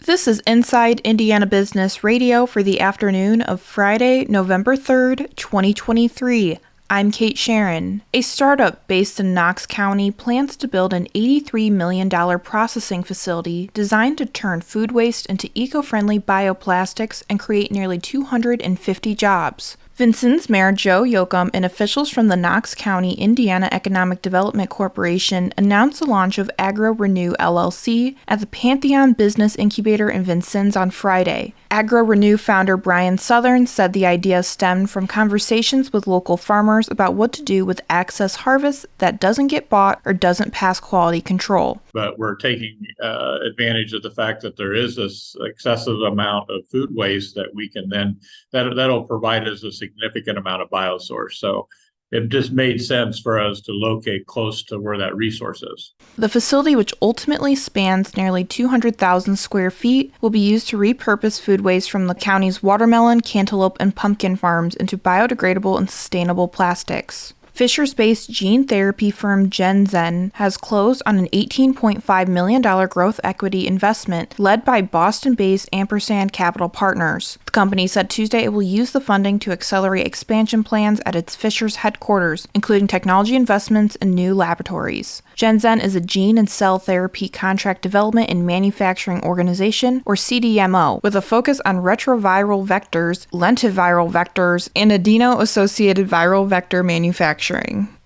This is Inside Indiana Business Radio for the afternoon of Friday, November 3rd, 2023. I'm Kate Sharon. A startup based in Knox County plans to build an $83 million processing facility designed to turn food waste into eco-friendly bioplastics and create nearly 250 jobs. Vincennes Mayor Joe Yoakum and officials from the Knox County, Indiana Economic Development Corporation announced the launch of AgroRenew LLC at the Pantheon Business Incubator in Vincennes on Friday. AgroRenew founder Brian Southern said the idea stemmed from conversations with local farmers about what to do with excess harvest that doesn't get bought or doesn't pass quality control. But we're taking advantage of the fact that there is this excessive amount of food waste that we can then, that'll provide us a significant amount of biosource. So it just made sense for us to locate close to where that resource is. The facility, which ultimately spans nearly 200,000 square feet, will be used to repurpose food waste from the county's watermelon, cantaloupe, and pumpkin farms into biodegradable and sustainable plastics. Fishers-based gene therapy firm Genzen has closed on an $18.5 million growth equity investment led by Boston-based Ampersand Capital Partners. The company said Tuesday it will use the funding to accelerate expansion plans at its Fishers headquarters, including technology investments and new laboratories. Genzen is a gene and cell therapy contract development and manufacturing organization, or CDMO, with a focus on retroviral vectors, lentiviral vectors, and adeno-associated viral vector manufacturing.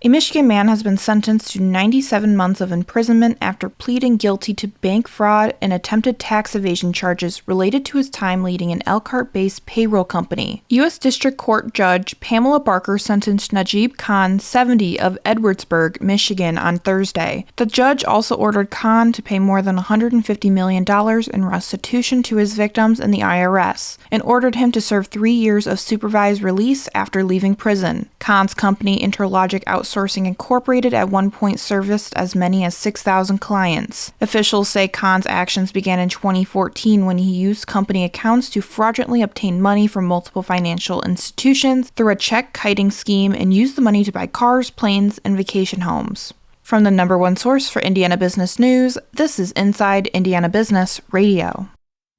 A Michigan man has been sentenced to 97 months of imprisonment after pleading guilty to bank fraud and attempted tax evasion charges related to his time leading an Elkhart-based payroll company. U.S. District Court Judge Pamela Barker sentenced Najib Khan, 70, of Edwardsburg, Michigan, on Thursday. The judge also ordered Khan to pay more than $150 million in restitution to his victims and the IRS, and ordered him to serve 3 years of supervised release after leaving prison. Khan's company, Interlogic Outsourcing Incorporated, at one point serviced as many as 6,000 clients. Officials say Khan's actions began in 2014 when he used company accounts to fraudulently obtain money from multiple financial institutions through a check-kiting scheme and used the money to buy cars, planes, and vacation homes. From the number one source for Indiana business news, this is Inside Indiana Business Radio.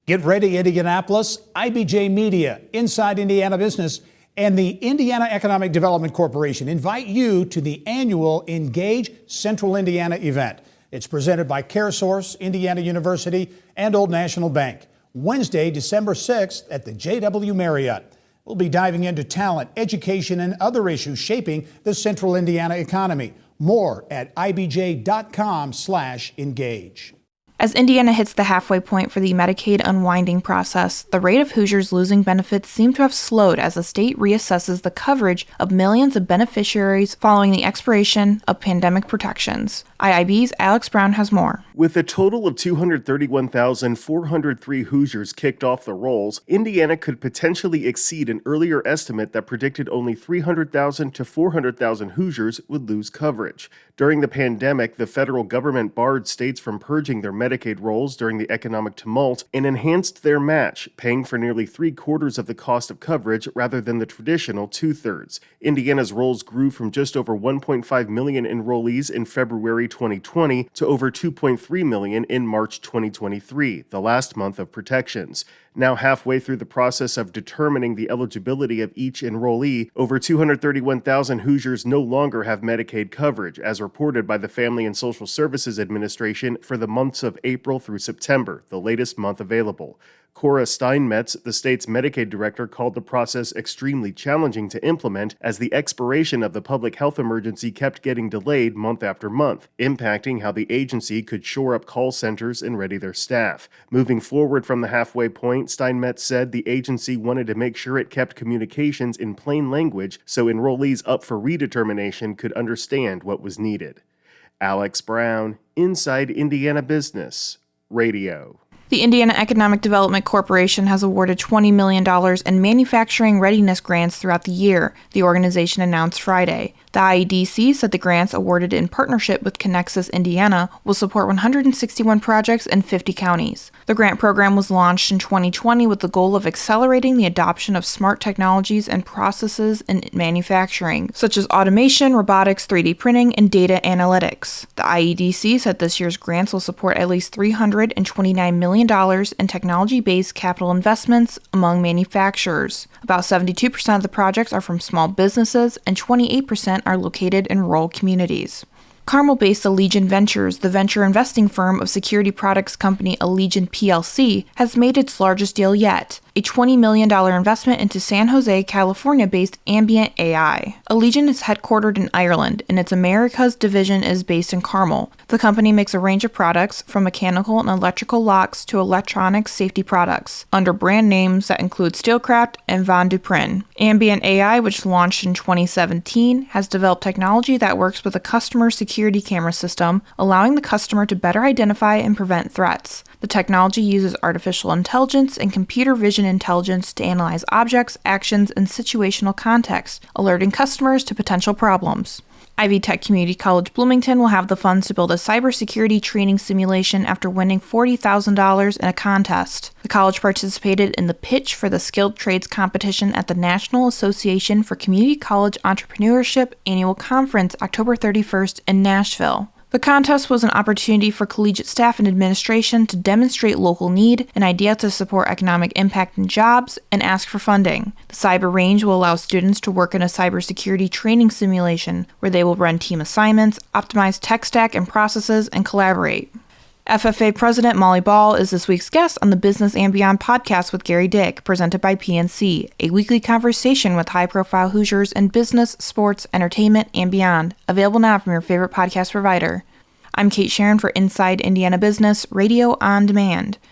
Get ready, Indianapolis. IBJ Media, Inside Indiana Business, and the Indiana Economic Development Corporation invite you to the annual Engage Central Indiana event. It's presented by CareSource, Indiana University, and Old National Bank. Wednesday, December 6th at the JW Marriott. We'll be diving into talent, education, and other issues shaping the Central Indiana economy. More at ibj.com/engage. As Indiana hits the halfway point for the Medicaid unwinding process, the rate of Hoosiers losing benefits seems to have slowed as the state reassesses the coverage of millions of beneficiaries following the expiration of pandemic protections. IIB's Alex Brown has more. With a total of 231,403 Hoosiers kicked off the rolls, Indiana could potentially exceed an earlier estimate that predicted only 300,000 to 400,000 Hoosiers would lose coverage. During the pandemic, the federal government barred states from purging their Medicaid rolls during the economic tumult and enhanced their match, paying for nearly 3/4 of the cost of coverage rather than the traditional 2/3. Indiana's rolls grew from just over 1.5 million enrollees in February 2020 to over 2.3 million in March 2023, the last month of protections. Now halfway through the process of determining the eligibility of each enrollee, over 231,000 Hoosiers no longer have Medicaid coverage, as reported by the Family and Social Services Administration for the months of April through September, the latest month available. Cora Steinmetz, the state's Medicaid director, called the process extremely challenging to implement as the expiration of the public health emergency kept getting delayed month after month, impacting how the agency could shore up call centers and ready their staff. Moving forward from the halfway point, Steinmetz said the agency wanted to make sure it kept communications in plain language so enrollees up for redetermination could understand what was needed. Alex Brown, Inside Indiana Business Radio. The Indiana Economic Development Corporation has awarded $20 million in manufacturing readiness grants throughout the year, the organization announced Friday. The IEDC said the grants awarded in partnership with Connexus Indiana will support 161 projects in 50 counties. The grant program was launched in 2020 with the goal of accelerating the adoption of smart technologies and processes in manufacturing, such as automation, robotics, 3D printing, and data analytics. The IEDC said this year's grants will support at least $329 million in technology-based capital investments among manufacturers. About 72% of the projects are from small businesses, and 28% are located in rural communities. Carmel-based Allegion Ventures, the venture investing firm of security products company Allegion plc, has made its largest deal yet, a $20 million investment into San Jose, California-based Ambient AI. Allegion is headquartered in Ireland, and its Americas division is based in Carmel. The company makes a range of products, from mechanical and electrical locks to electronic safety products, under brand names that include Steelcraft and Von Duprin. Ambient AI, which launched in 2017, has developed technology that works with a customer security camera system, allowing the customer to better identify and prevent threats. The technology uses artificial intelligence and computer vision intelligence to analyze objects, actions, and situational context, alerting customers to potential problems. Ivy Tech Community College Bloomington will have the funds to build a cybersecurity training simulation after winning $40,000 in a contest. The college participated in the Pitch for the Skilled Trades competition at the National Association for Community College Entrepreneurship annual conference October 31st in Nashville. The contest was an opportunity for collegiate staff and administration to demonstrate local need, an idea to support economic impact and jobs, and ask for funding. The Cyber Range will allow students to work in a cybersecurity training simulation where they will run team assignments, optimize tech stack and processes, and collaborate. FFA President Molly Ball is this week's guest on the Business and Beyond podcast with Gary Dick, presented by PNC, a weekly conversation with high-profile Hoosiers in business, sports, entertainment, and beyond. Available now from your favorite podcast provider. I'm Kate Sharon for Inside Indiana Business, Radio on Demand.